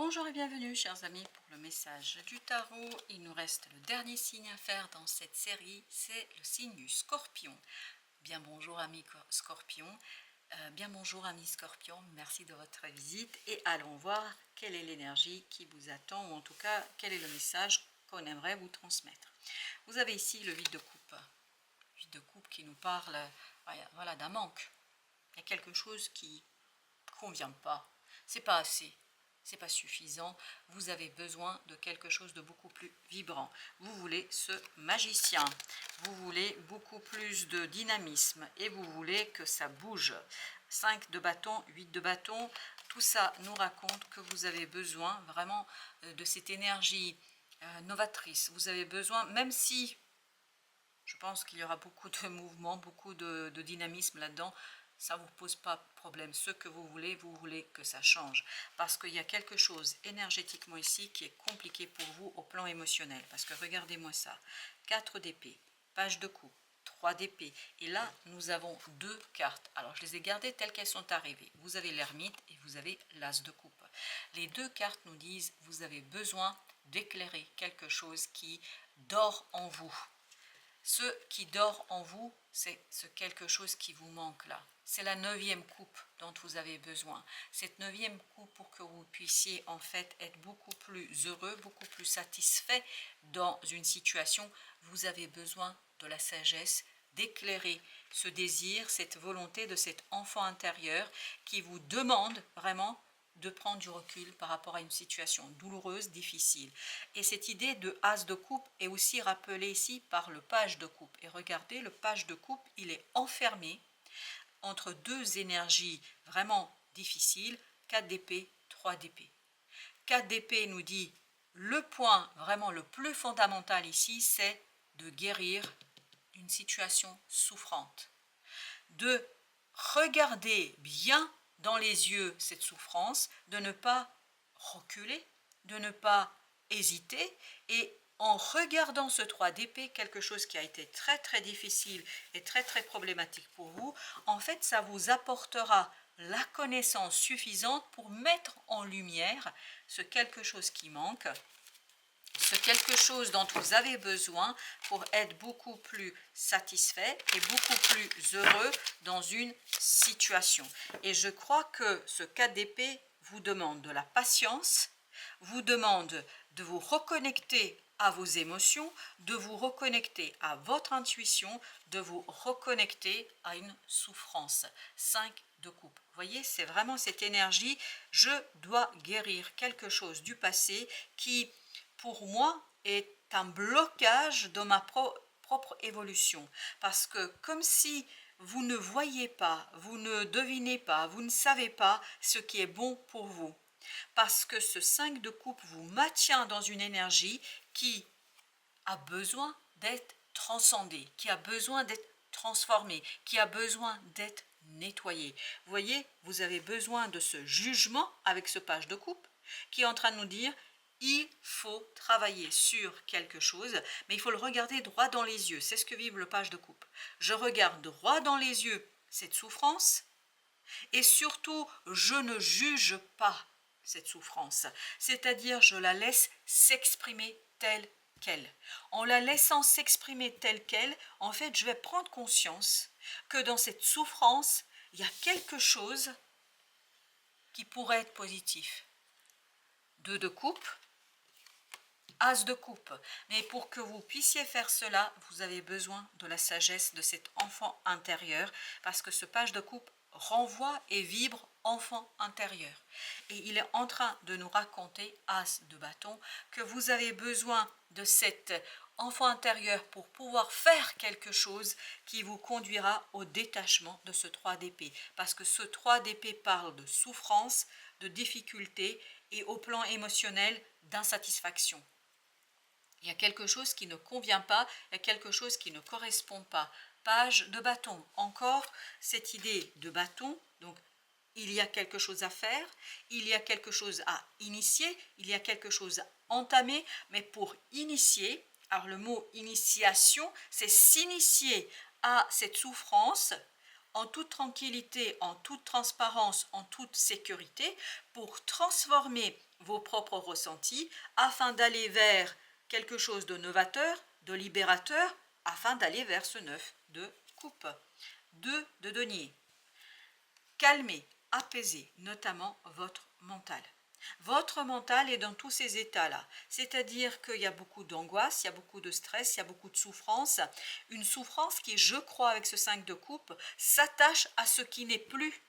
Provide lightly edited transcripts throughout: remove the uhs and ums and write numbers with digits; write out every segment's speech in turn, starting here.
Bonjour et bienvenue chers amis pour le message du tarot. Il nous reste le dernier signe à faire dans cette série, c'est le signe du Scorpion. Bien bonjour amis Scorpion, bien bonjour amis Scorpion, merci de votre visite et allons voir quelle est l'énergie qui vous attend ou en tout cas quel est le message qu'on aimerait vous transmettre. Vous avez ici le vide de coupe qui nous parle voilà, d'un manque. Il y a quelque chose qui ne convient pas, c'est pas assez. C'est pas suffisant, vous avez besoin de quelque chose de beaucoup plus vibrant. Vous voulez ce magicien, vous voulez beaucoup plus de dynamisme et vous voulez que ça bouge. 5 de bâton, 8 de bâton, tout ça nous raconte que vous avez besoin vraiment de cette énergie novatrice. Vous avez besoin, même si je pense qu'il y aura beaucoup de mouvements, beaucoup de dynamisme là-dedans, ça ne vous pose pas de problème. Ce que vous voulez que ça change. Parce qu'il y a quelque chose énergétiquement ici qui est compliqué pour vous au plan émotionnel. Parce que regardez-moi ça. 4 d'épée, page de coupe, 3 d'épée. Et là, nous avons 2 cartes. Alors, je les ai gardées telles qu'elles sont arrivées. Vous avez l'ermite et vous avez l'as de coupe. Les 2 cartes nous disent, vous avez besoin d'éclairer quelque chose qui dort en vous. Ce qui dort en vous, c'est ce quelque chose qui vous manque là. C'est la 9e coupe dont vous avez besoin. Cette 9e coupe pour que vous puissiez en fait être beaucoup plus heureux, beaucoup plus satisfait dans une situation. Vous avez besoin de la sagesse, d'éclairer ce désir, cette volonté de cet enfant intérieur qui vous demande vraiment de prendre du recul par rapport à une situation douloureuse, difficile. Et cette idée de as de coupe est aussi rappelée ici par le page de coupe. Et regardez, le page de coupe, il est enfermé entre 2 énergies vraiment difficiles, 4 d'épée, 3 d'épée. 4 d'épée nous dit, le point vraiment le plus fondamental ici, c'est de guérir une situation souffrante. De regarder bien dans les yeux cette souffrance, de ne pas reculer, de ne pas hésiter et en regardant ce 3 d'épée, quelque chose qui a été très très difficile et très très problématique pour vous, en fait ça vous apportera la connaissance suffisante pour mettre en lumière ce quelque chose qui manque, ce quelque chose dont vous avez besoin pour être beaucoup plus satisfait et beaucoup plus heureux dans une situation. Et je crois que ce 4 d'épée vous demande de la patience, vous demande de vous reconnecter à vos émotions, de vous reconnecter à votre intuition, de vous reconnecter à une souffrance. 5 de coupe. Vous voyez, c'est vraiment cette énergie, je dois guérir quelque chose du passé qui pour moi, est un blocage de ma propre évolution. Parce que comme si vous ne voyez pas, vous ne devinez pas, vous ne savez pas ce qui est bon pour vous. Parce que ce 5 de coupe vous maintient dans une énergie qui a besoin d'être transcendée, qui a besoin d'être transformée, qui a besoin d'être nettoyée. Vous voyez, vous avez besoin de ce jugement avec ce page de coupe qui est en train de nous dire il faut travailler sur quelque chose, mais il faut le regarder droit dans les yeux. C'est ce que vive le page de coupe. Je regarde droit dans les yeux cette souffrance et surtout, je ne juge pas cette souffrance. C'est-à-dire, je la laisse s'exprimer telle qu'elle. En la laissant s'exprimer telle qu'elle, en fait, je vais prendre conscience que dans cette souffrance, il y a quelque chose qui pourrait être positif. 2 de coupe, as de coupe. Mais pour que vous puissiez faire cela, vous avez besoin de la sagesse de cet enfant intérieur, parce que ce page de coupe renvoie et vibre enfant intérieur. Et il est en train de nous raconter, as de bâton, que vous avez besoin de cet enfant intérieur pour pouvoir faire quelque chose qui vous conduira au détachement de ce 3 d'épée. Parce que ce 3 d'épée parle de souffrance, de difficulté et au plan émotionnel d'insatisfaction. Il y a quelque chose qui ne convient pas, il y a quelque chose qui ne correspond pas. Page de bâton, encore cette idée de bâton, donc il y a quelque chose à faire, il y a quelque chose à initier, il y a quelque chose à entamer, mais pour initier, alors le mot initiation, c'est s'initier à cette souffrance en toute tranquillité, en toute transparence, en toute sécurité, pour transformer vos propres ressentis, afin d'aller vers quelque chose de novateur, de libérateur, afin d'aller vers ce 9 de coupe. 2 de denier. Calmer, apaiser, notamment votre mental. Votre mental est dans tous ces états-là, c'est-à-dire qu'il y a beaucoup d'angoisse, il y a beaucoup de stress, il y a beaucoup de souffrance, une souffrance qui, je crois, avec ce 5 de coupe, s'attache à ce qui n'est plus.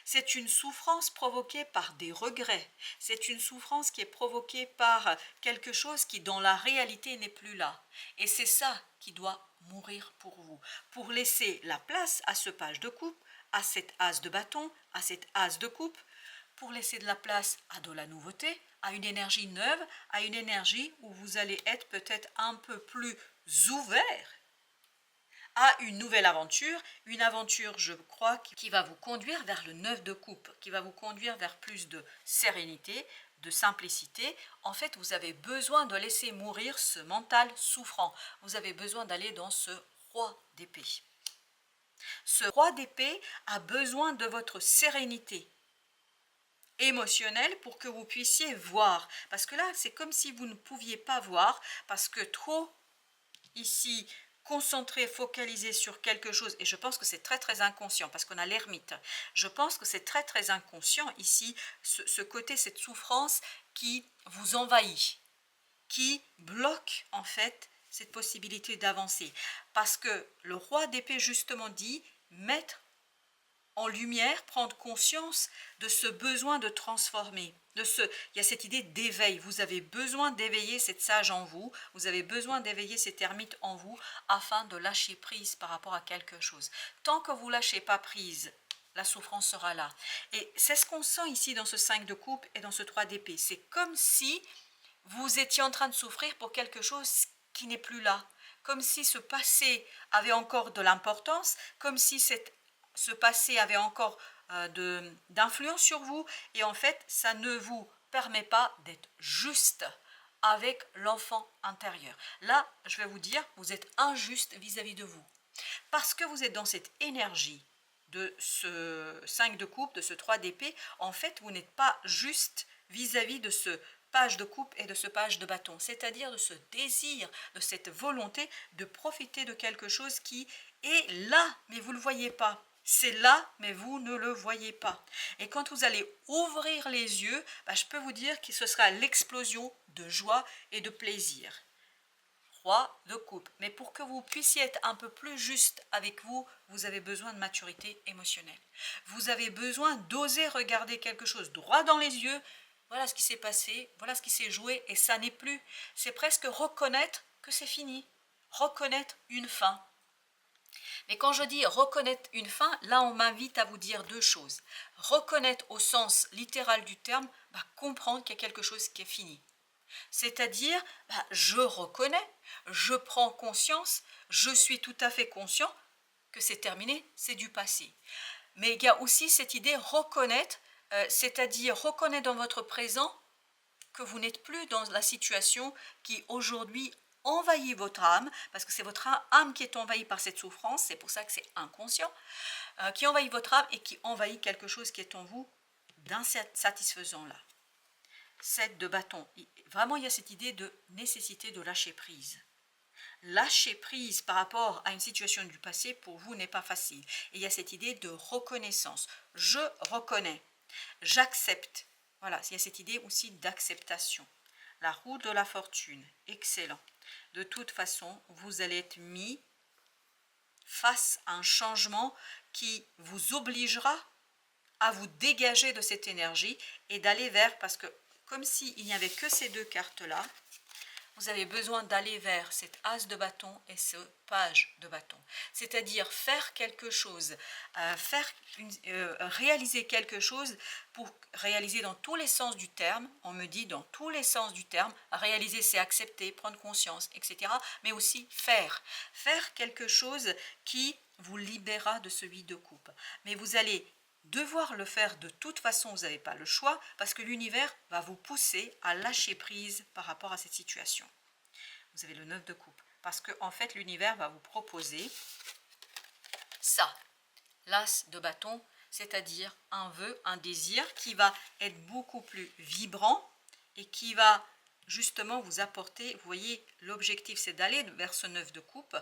C'est une souffrance provoquée par des regrets, c'est une souffrance qui est provoquée par quelque chose qui dans la réalité n'est plus là. Et c'est ça qui doit mourir pour vous, pour laisser la place à ce page de coupe, à cet as de bâton, à cet as de coupe, pour laisser de la place à de la nouveauté, à une énergie neuve, à une énergie où vous allez être peut-être un peu plus ouvert à une nouvelle aventure, une aventure, je crois, qui va vous conduire vers le 9 de coupe, qui va vous conduire vers plus de sérénité, de simplicité. En fait, vous avez besoin de laisser mourir ce mental souffrant. Vous avez besoin d'aller dans ce roi d'épée. Ce roi d'épée a besoin de votre sérénité émotionnelle pour que vous puissiez voir. Parce que là, c'est comme si vous ne pouviez pas voir, parce que trop ici concentré, focalisé sur quelque chose, et je pense que c'est très très inconscient, parce qu'on a l'ermite, je pense que c'est très très inconscient ici, ce côté, cette souffrance qui vous envahit, qui bloque en fait cette possibilité d'avancer, parce que le roi d'épée justement dit mettre en lumière, prendre conscience de ce besoin de transformer. Il y a cette idée d'éveil. Vous avez besoin d'éveiller cette sage en vous, vous avez besoin d'éveiller cette ermite en vous afin de lâcher prise par rapport à quelque chose. Tant que vous ne lâchez pas prise, la souffrance sera là. Et c'est ce qu'on sent ici dans ce 5 de coupe et dans ce 3 d'épée. C'est comme si vous étiez en train de souffrir pour quelque chose qui n'est plus là. Comme si ce passé avait encore de l'importance, comme si ce passé avait encore d'influence sur vous, et en fait, ça ne vous permet pas d'être juste avec l'enfant intérieur. Là, je vais vous dire, vous êtes injuste vis-à-vis de vous. Parce que vous êtes dans cette énergie de ce 5 de coupe, de ce 3 d'épée, en fait, vous n'êtes pas juste vis-à-vis de ce page de coupe et de ce page de bâton, c'est-à-dire de ce désir, de cette volonté de profiter de quelque chose qui est là, mais vous ne le voyez pas. C'est là, mais vous ne le voyez pas. Et quand vous allez ouvrir les yeux, je peux vous dire que ce sera l'explosion de joie et de plaisir. Roi de coupe. Mais pour que vous puissiez être un peu plus juste avec vous, vous avez besoin de maturité émotionnelle. Vous avez besoin d'oser regarder quelque chose droit dans les yeux. Voilà ce qui s'est passé, voilà ce qui s'est joué, et ça n'est plus. C'est presque reconnaître que c'est fini. Reconnaître une fin. Mais quand je dis reconnaître une fin, là on m'invite à vous dire deux choses. Reconnaître au sens littéral du terme, comprendre qu'il y a quelque chose qui est fini. C'est-à-dire, je reconnais, je prends conscience, je suis tout à fait conscient que c'est terminé, c'est du passé. Mais il y a aussi cette idée reconnaître, c'est-à-dire reconnaître dans votre présent que vous n'êtes plus dans la situation qui aujourd'hui envahit votre âme, parce que c'est votre âme qui est envahie par cette souffrance, c'est pour ça que c'est inconscient, qui envahit votre âme et qui envahit quelque chose qui est en vous d'insatisfaisant là. 7 de bâton, vraiment il y a cette idée de nécessité de lâcher prise. Lâcher prise par rapport à une situation du passé pour vous n'est pas facile. Et il y a cette idée de reconnaissance. Je reconnais, j'accepte. Voilà, il y a cette idée aussi d'acceptation. La roue de la fortune, excellent. De toute façon, vous allez être mis face à un changement qui vous obligera à vous dégager de cette énergie et d'aller vers, parce que comme s'il n'y avait que ces deux cartes-là, vous avez besoin d'aller vers cet as de bâton et ce page de bâton. C'est-à-dire faire quelque chose, réaliser quelque chose pour réaliser dans tous les sens du terme. On me dit dans tous les sens du terme, réaliser c'est accepter, prendre conscience, etc. Mais aussi faire. Faire quelque chose qui vous libérera de ce 8 de coupe. Mais vous allez devoir le faire de toute façon, vous n'avez pas le choix, parce que l'univers va vous pousser à lâcher prise par rapport à cette situation. Vous avez le 9 de coupe, parce que en fait l'univers va vous proposer ça, l'as de bâton, c'est-à-dire un vœu, un désir qui va être beaucoup plus vibrant et qui va justement vous apporter, vous voyez, l'objectif c'est d'aller vers ce 9 de coupe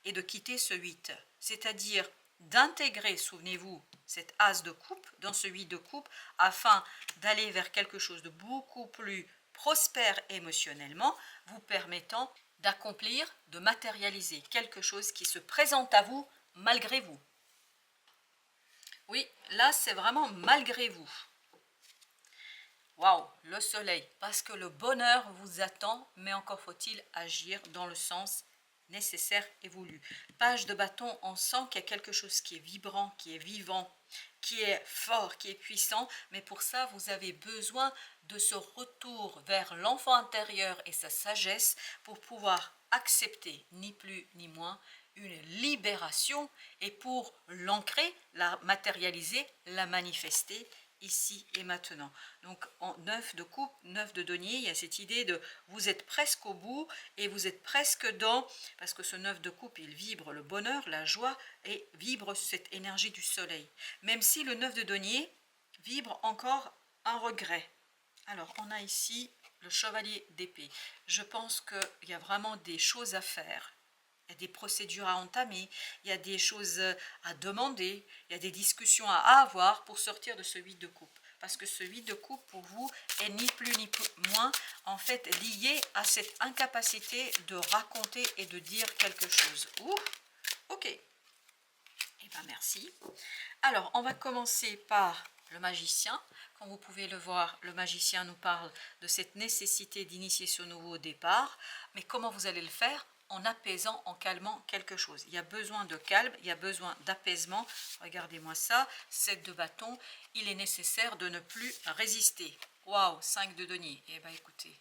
et de quitter ce 8, c'est-à-dire d'intégrer, souvenez-vous, cet as de coupe dans ce 8 de coupe afin d'aller vers quelque chose de beaucoup plus prospère émotionnellement, vous permettant d'accomplir, de matérialiser quelque chose qui se présente à vous malgré vous. Oui, là c'est vraiment malgré vous. Waouh, le soleil, parce que le bonheur vous attend, mais encore faut-il agir dans le sens nécessaire et voulu. Page de bâton, on sent qu'il y a quelque chose qui est vibrant, qui est vivant, qui est fort, qui est puissant, mais pour ça, vous avez besoin de ce retour vers l'enfant intérieur et sa sagesse pour pouvoir accepter, ni plus ni moins, une libération et pour l'ancrer, la matérialiser, la manifester ici et maintenant. Donc en 9 de coupe, 9 de denier, il y a cette idée de vous êtes presque au bout et vous êtes presque dans, parce que ce 9 de coupe, il vibre le bonheur, la joie et vibre cette énergie du soleil. Même si le 9 de denier vibre encore un regret. Alors on a ici le chevalier d'épée. Je pense qu'il y a vraiment des choses à faire. Il y a des procédures à entamer, il y a des choses à demander, il y a des discussions à avoir pour sortir de ce 8 de coupe. Parce que ce 8 de coupe, pour vous, est ni plus ni moins, en fait, lié à cette incapacité de raconter et de dire quelque chose. Ouh, ok. Eh bien, merci. Alors, on va commencer par le magicien. Comme vous pouvez le voir, le magicien nous parle de cette nécessité d'initier ce nouveau départ. Mais comment vous allez le faire? En apaisant, en calmant quelque chose. Il y a besoin de calme, il y a besoin d'apaisement. Regardez-moi ça, 7 de bâton, il est nécessaire de ne plus résister. Waouh, 5 de denier. Eh bien écoutez,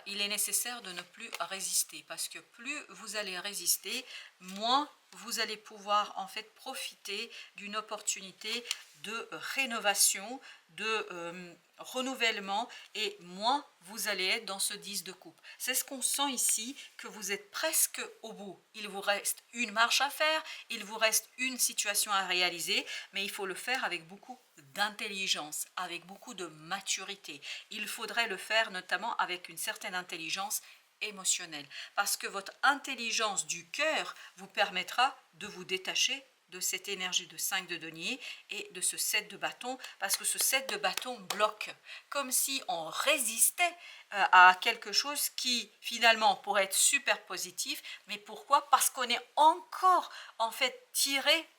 il est nécessaire de ne plus résister parce que plus vous allez résister, moins vous allez pouvoir en fait profiter d'une opportunité de rénovation, de renouvellement et moins vous allez être dans ce 10 de coupe. C'est ce qu'on sent ici, que vous êtes presque au bout. Il vous reste une marche à faire, il vous reste une situation à réaliser, mais il faut le faire avec beaucoup d'intelligence, avec beaucoup de maturité. Il faudrait le faire notamment avec une certaine intelligence émotionnelle, parce que votre intelligence du cœur vous permettra de vous détacher de cette énergie de 5 de denier et de ce 7 de bâton, parce que ce 7 de bâton bloque, comme si on résistait à quelque chose qui finalement pourrait être super positif, mais pourquoi? Parce qu'on est encore en fait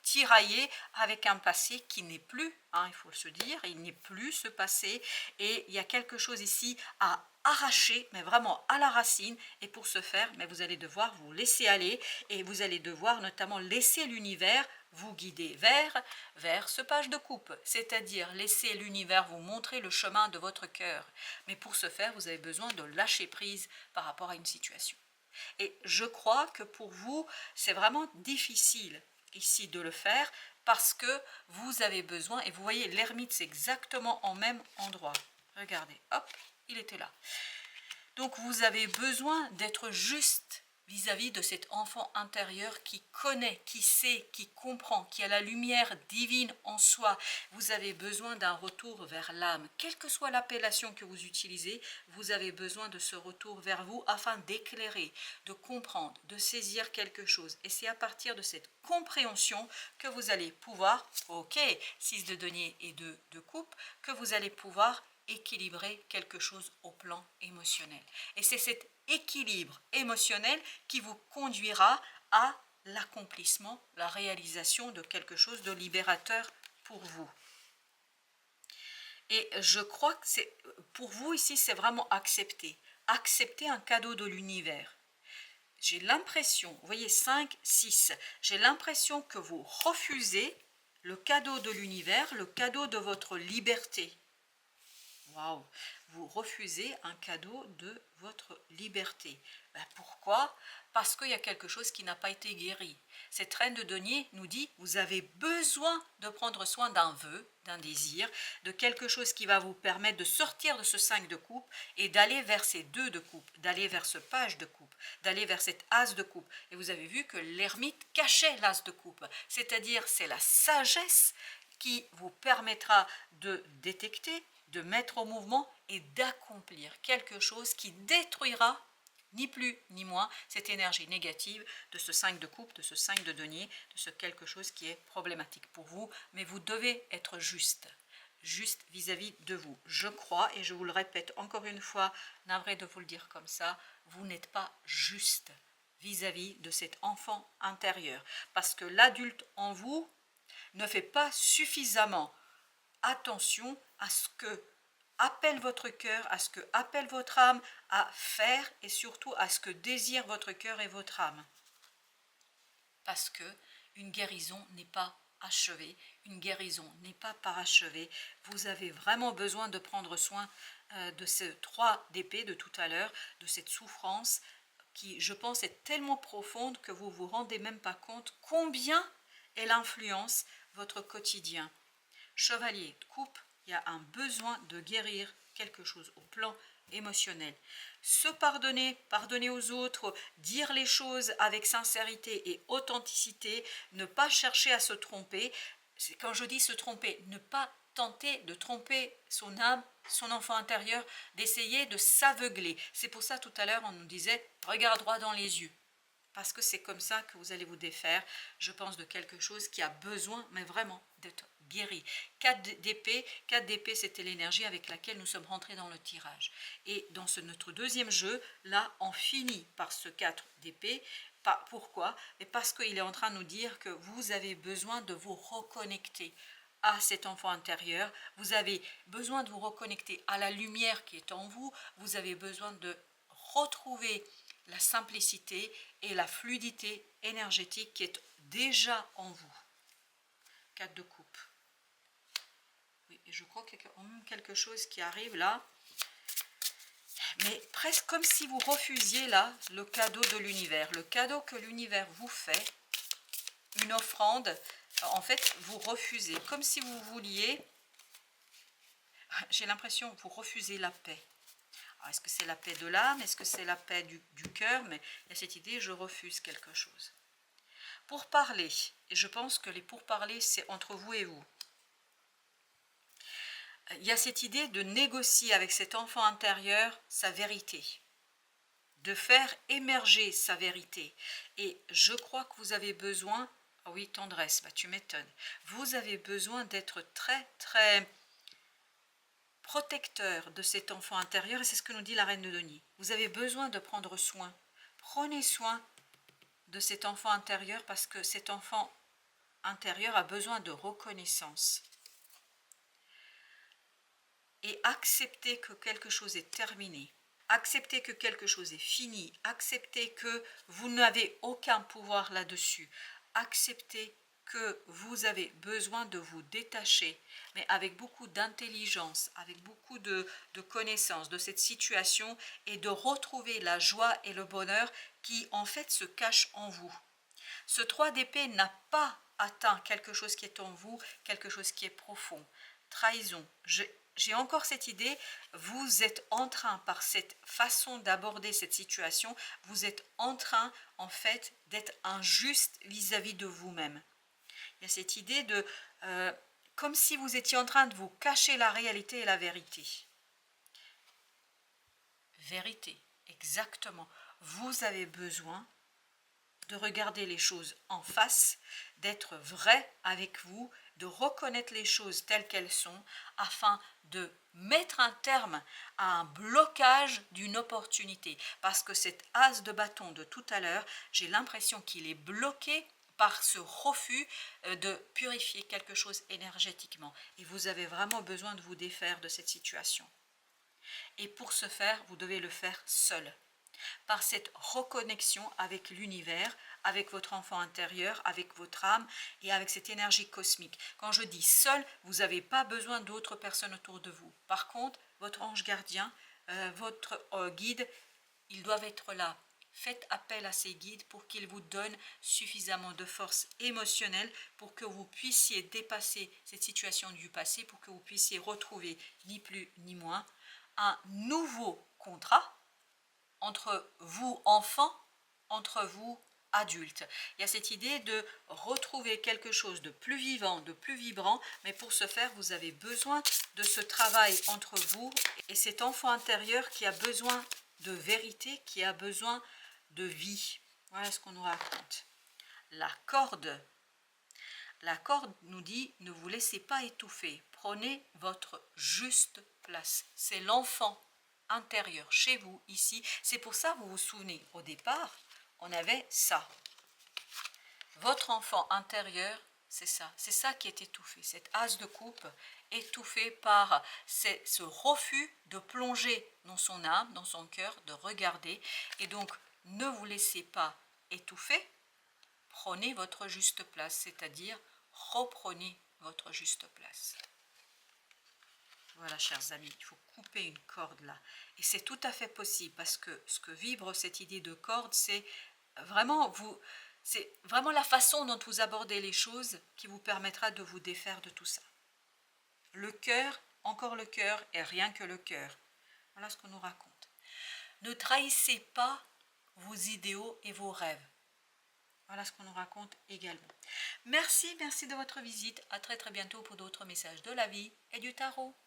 tiraillé avec un passé qui n'est plus, hein, il faut se dire, il n'est plus ce passé, et il y a quelque chose ici à arracher, mais vraiment à la racine, et pour ce faire, mais vous allez devoir vous laisser aller, et vous allez devoir notamment laisser l'univers vous guider vers ce page de coupe, c'est-à-dire laisser l'univers vous montrer le chemin de votre cœur. Mais pour ce faire, vous avez besoin de lâcher prise par rapport à une situation. Et je crois que pour vous, c'est vraiment difficile ici de le faire parce que vous avez besoin, et vous voyez, l'ermite, c'est exactement en même endroit. Regardez, hop, il était là. Donc vous avez besoin d'être juste vis-à-vis de cet enfant intérieur qui connaît, qui sait, qui comprend, qui a la lumière divine en soi. Vous avez besoin d'un retour vers l'âme. Quelle que soit l'appellation que vous utilisez, vous avez besoin de ce retour vers vous afin d'éclairer, de comprendre, de saisir quelque chose. Et c'est à partir de cette compréhension que vous allez pouvoir, ok, 6 de denier et 2 de coupe, que vous allez pouvoir équilibrer quelque chose au plan émotionnel. Et c'est cet équilibre émotionnel qui vous conduira à l'accomplissement, la réalisation de quelque chose de libérateur pour vous. Et je crois que c'est pour vous ici, c'est vraiment accepter. Accepter un cadeau de l'univers. J'ai l'impression, vous voyez 5, 6, j'ai l'impression que vous refusez le cadeau de l'univers, le cadeau de votre liberté. Waouh, vous refusez un cadeau de votre liberté. Ben pourquoi? Parce qu'il y a quelque chose qui n'a pas été guéri. Cette reine de denier nous dit, vous avez besoin de prendre soin d'un vœu, d'un désir, de quelque chose qui va vous permettre de sortir de ce 5 de coupe et d'aller vers ces 2 de coupe, d'aller vers ce page de coupe, d'aller vers cet as de coupe. Et vous avez vu que l'ermite cachait l'as de coupe, c'est-à-dire c'est la sagesse qui vous permettra de détecter, de mettre au mouvement et d'accomplir quelque chose qui détruira ni plus ni moins cette énergie négative de ce 5 de coupe, de ce 5 de denier, de ce quelque chose qui est problématique pour vous. Mais vous devez être juste vis-à-vis de vous. Je crois, et je vous le répète encore une fois, navré de vous le dire comme ça, vous n'êtes pas juste vis-à-vis de cet enfant intérieur. Parce que l'adulte en vous ne fait pas suffisamment attention à ce que appelle votre cœur, à ce que appelle votre âme à faire et surtout à ce que désire votre cœur et votre âme. Parce que une guérison n'est pas achevée, une guérison n'est pas parachevée. Vous avez vraiment besoin de prendre soin de ces 3 d'épée de tout à l'heure, de cette souffrance qui, je pense, est tellement profonde que vous ne vous rendez même pas compte combien elle influence votre quotidien. Chevalier de coupe, il y a un besoin de guérir quelque chose au plan émotionnel. Se pardonner, pardonner aux autres, dire les choses avec sincérité et authenticité, ne pas chercher à se tromper. Quand je dis se tromper, ne pas tenter de tromper son âme, son enfant intérieur, d'essayer de s'aveugler. C'est pour ça tout à l'heure on nous disait regarde droit dans les yeux. Parce que c'est comme ça que vous allez vous défaire, je pense, de quelque chose qui a besoin, mais vraiment, d'être guéri. 4 d'épée, c'était l'énergie avec laquelle nous sommes rentrés dans le tirage. Et dans notre deuxième jeu, là, on finit par ce 4 d'épée. Pourquoi? Et parce qu'il est en train de nous dire que vous avez besoin de vous reconnecter à cet enfant intérieur, vous avez besoin de vous reconnecter à la lumière qui est en vous, vous avez besoin de retrouver la simplicité et la fluidité énergétique qui est déjà en vous. 4 de coupe. Oui, et je crois qu'il y a quelque chose qui arrive là. Mais presque comme si vous refusiez là le cadeau de l'univers. Le cadeau que l'univers vous fait, une offrande, en fait, vous refusez. Comme si vous vouliez, j'ai l'impression que vous refusez la paix. Est-ce que c'est la paix de l'âme? Est-ce que c'est la paix du cœur? Mais il y a cette idée, je refuse quelque chose. Pour parler, et je pense que les pourparlers, c'est entre vous et vous. Il y a cette idée de négocier avec cet enfant intérieur sa vérité, de faire émerger sa vérité. Et je crois que vous avez besoin, ah oui, tendresse, tu m'étonnes, vous avez besoin d'être très, très protecteur de cet enfant intérieur, et c'est ce que nous dit la reine de denier. Vous avez besoin de prendre soin. Prenez soin de cet enfant intérieur parce que cet enfant intérieur a besoin de reconnaissance. Et acceptez que quelque chose est terminé. Acceptez que quelque chose est fini. Acceptez que vous n'avez aucun pouvoir là-dessus. Acceptez que vous avez besoin de vous détacher, mais avec beaucoup d'intelligence, avec beaucoup de connaissance de cette situation et de retrouver la joie et le bonheur qui en fait se cachent en vous. Ce 3 d'épée n'a pas atteint quelque chose qui est en vous, quelque chose qui est profond. Trahison. J'ai encore cette idée, vous êtes en train, par cette façon d'aborder cette situation, vous êtes en train, en fait, d'être injuste vis-à-vis de vous-même. Il y a cette idée de, comme si vous étiez en train de vous cacher la réalité et la vérité. Vérité, exactement. Vous avez besoin de regarder les choses en face, d'être vrai avec vous, de reconnaître les choses telles qu'elles sont, afin de mettre un terme à un blocage d'une opportunité. Parce que cet as de bâton de tout à l'heure, j'ai l'impression qu'il est bloqué par ce refus de purifier quelque chose énergétiquement. Et vous avez vraiment besoin de vous défaire de cette situation. Et pour ce faire, vous devez le faire seul. Par cette reconnexion avec l'univers, avec votre enfant intérieur, avec votre âme et avec cette énergie cosmique. Quand je dis seul, vous n'avez pas besoin d'autres personnes autour de vous. Par contre, votre ange gardien, votre guide, ils doivent être là. Faites appel à ces guides pour qu'ils vous donnent suffisamment de force émotionnelle pour que vous puissiez dépasser cette situation du passé, pour que vous puissiez retrouver ni plus ni moins un nouveau contrat entre vous enfants, entre vous adulte. Il y a cette idée de retrouver quelque chose de plus vivant, de plus vibrant, mais pour ce faire, vous avez besoin de ce travail entre vous et cet enfant intérieur qui a besoin de vérité, qui a besoin de vie. Voilà ce qu'on nous raconte. La corde. La corde nous dit, ne vous laissez pas étouffer, prenez votre juste place. C'est l'enfant intérieur chez vous, ici. C'est pour ça, vous vous souvenez, au départ, on avait ça. Votre enfant intérieur, c'est ça qui est étouffé. Cette as de coupe étouffé par ce refus de plonger dans son âme, dans son cœur, de regarder. Et donc, ne vous laissez pas étouffer, prenez votre juste place, c'est-à-dire reprenez votre juste place. Voilà, chers amis, il faut couper une corde là. Et c'est tout à fait possible parce que ce que vibre cette idée de corde, c'est vraiment la façon dont vous abordez les choses qui vous permettra de vous défaire de tout ça. Le cœur, encore le cœur et rien que le cœur. Voilà ce qu'on nous raconte. Ne trahissez pas vos idéaux et vos rêves. Voilà ce qu'on nous raconte également. Merci de votre visite. À très bientôt pour d'autres messages de la vie et du tarot.